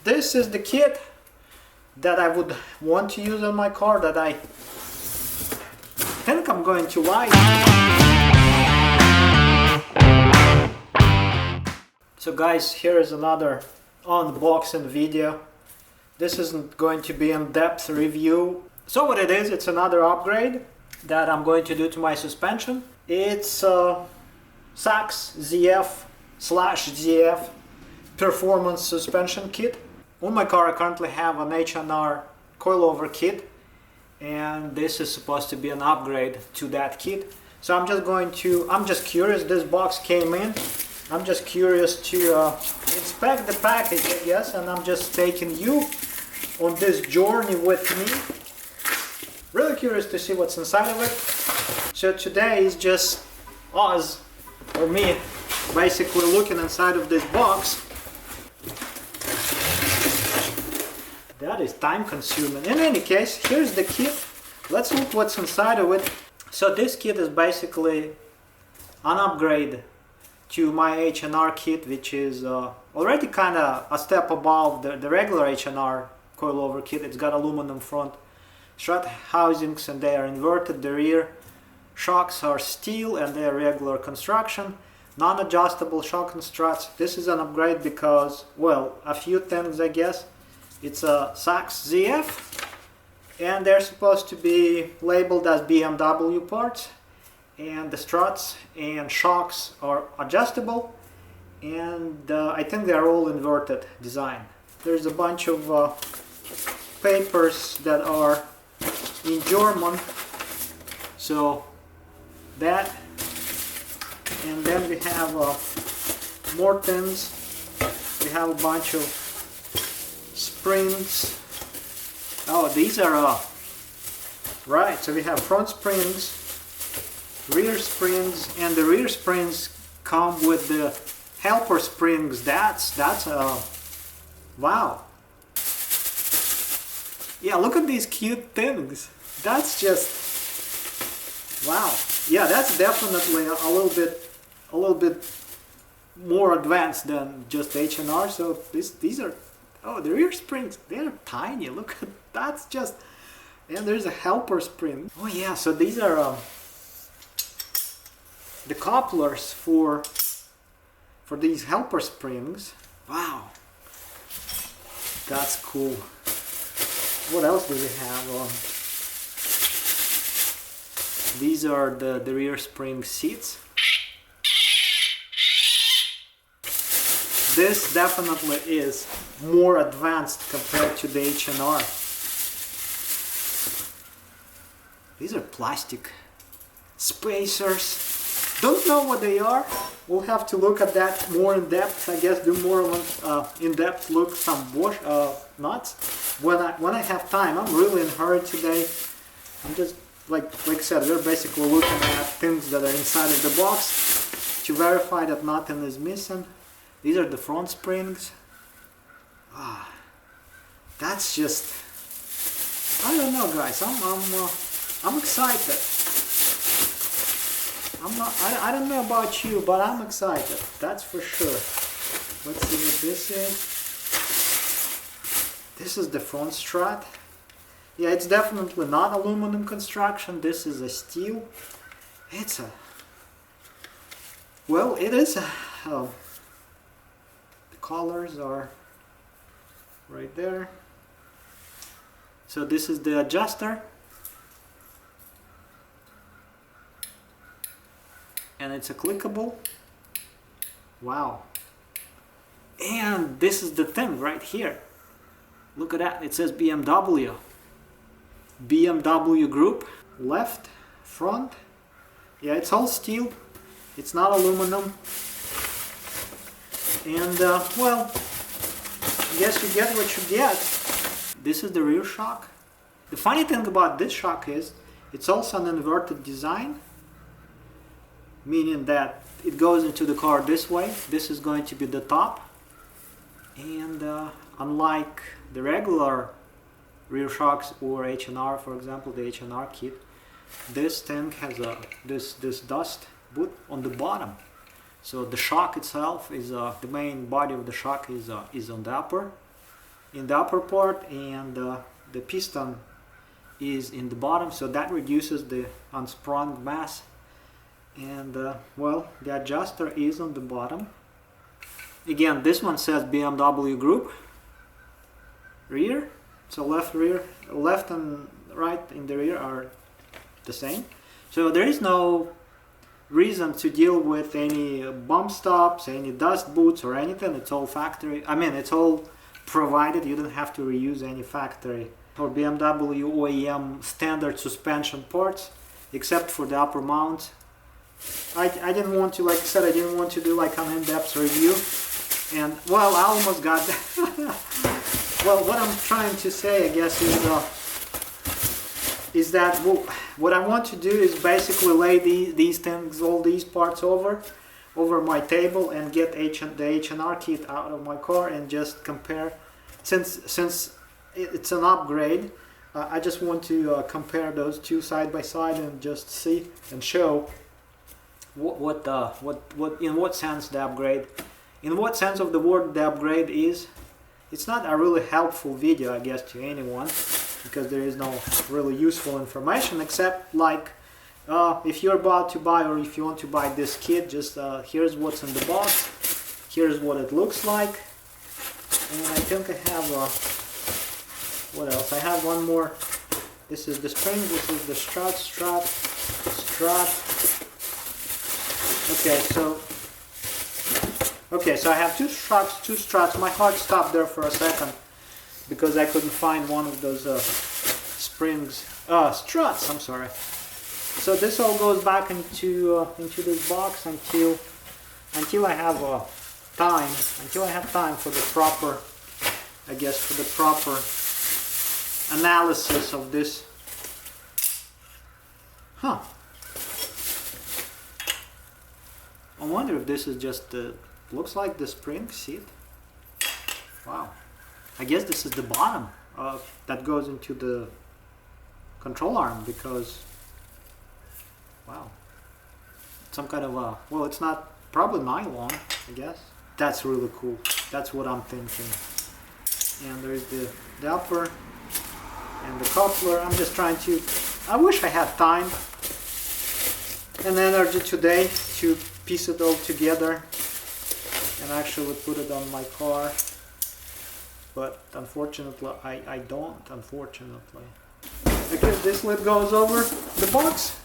this is the kit that I would want to use on my car, that I think I'm going to like. So guys, here is another unboxing video. This isn't going to be in-depth review. So what it is, it's another upgrade that I'm going to do to my suspension. It's Sachs ZF/ZF performance suspension kit. On my car I currently have an H&R coilover kit, and this is supposed to be an upgrade to that kit. So I'm just curious, this box came in. I'm just curious to inspect the package, I guess, and I'm just taking you on this journey with me. Really curious to see what's inside of it. So today is just us, or me, basically looking inside of this box. That is time consuming. In any case, here's the kit. Let's look what's inside of it. So this kit is basically an upgrade to my H&R kit, which is already kind of a step above the regular H&R coilover kit. It's got aluminum front strut housings and they are inverted. The rear shocks are steel and they are regular construction. Non-adjustable shock and struts. This is an upgrade because, well, a few things I guess. It's a Sachs ZF and they're supposed to be labeled as BMW parts, and the struts and shocks are adjustable, and I think they're all inverted design. There's a bunch of papers that are in German, so that, and then we have more things. We have a bunch of springs. Oh, these are right, so we have front springs, rear springs, and the rear springs come with the helper springs. That's wow. Yeah, look at these cute things. That's just wow. Yeah, that's definitely a little bit more advanced than just H&R. So these are, oh, the rear springs, they're tiny. Look at that's just, and there's a helper spring. Oh yeah, so these are the couplers for these helper springs. Wow, that's cool. What else do we have? These are the rear spring seats. This definitely is more advanced compared to the H&R. These are plastic spacers. Don't know what they are. We'll have to look at that more in depth. I guess do more of an in-depth look, some bush nuts when I have time. I'm really in a hurry today. I'm just like I said, we're basically looking at things that are inside of the box to verify that nothing is missing. These are the front springs. Ah, that's just, I don't know, guys. I'm excited. I don't know about you, but I'm excited. That's for sure. Let's see what this is. This is the front strut. Yeah, it's definitely not aluminum construction. This is a steel. It's a, well, it is a, the colors are right there. So this is the adjuster. And it's a clickable. Wow. And this is the thing right here. Look at that. It says BMW. BMW group. Left, front. Yeah, it's all steel. It's not aluminum. And well, I guess you get what you get. This is the rear shock. The funny thing about this shock is it's also an inverted design, meaning that it goes into the car this way. This is going to be the top, and unlike the regular rear shocks or H&R, for example, the H&R kit, this thing has a this dust boot on the bottom. So the shock itself is the main body of the shock is on the upper, in the upper part, and the piston is in the bottom, so that reduces the unsprung mass. And well, the adjuster is on the bottom. Again, this one says BMW Group rear, so left and right in the rear are the same, so there is no reason to deal with any bump stops, any dust boots or anything. It's all factory, I mean it's all provided. You don't have to reuse any factory or BMW OEM standard suspension parts, except for the upper mount. I didn't want to, like I said, I didn't want to do like an in-depth review, and well, I almost got well, what I'm trying to say, I guess, is that what I want to do is basically lay these things, all these parts over my table, and get the H&R kit out of my car and just compare. Since it's an upgrade, I just want to compare those two side by side and just see and show what in what sense the upgrade, in what sense of the word the upgrade is. It's not a really helpful video, I guess, to anyone, because there is no really useful information, except like if you're about to buy, or if you want to buy this kit, just here's what's in the box, here's what it looks like. And I think I have what else? I have one more. This is the spring, this is the strut. Okay, so I have two struts. My heart stopped there for a second because I couldn't find one of those struts. I'm sorry. So this all goes back into this box until I have time. Until I have time for the proper, I guess, for the proper analysis of this. Huh. I wonder if this is just looks like the spring seat. Wow. I guess this is the bottom that goes into the control arm, because wow, some kind of well, it's not, probably nylon, I guess. That's really cool. That's what I'm thinking. And there's the upper and the coupler. I'm just trying to, I wish I had time and energy today to piece it all together and actually put it on my car, but unfortunately I don't, unfortunately. Because this lid goes over the box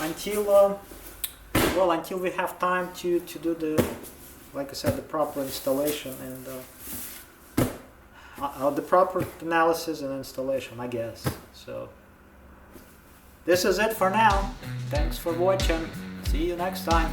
until well, until we have time to do the, like I said, the proper installation and the proper analysis and installation, I guess. So this is it for now. Thanks for watching. See you next time.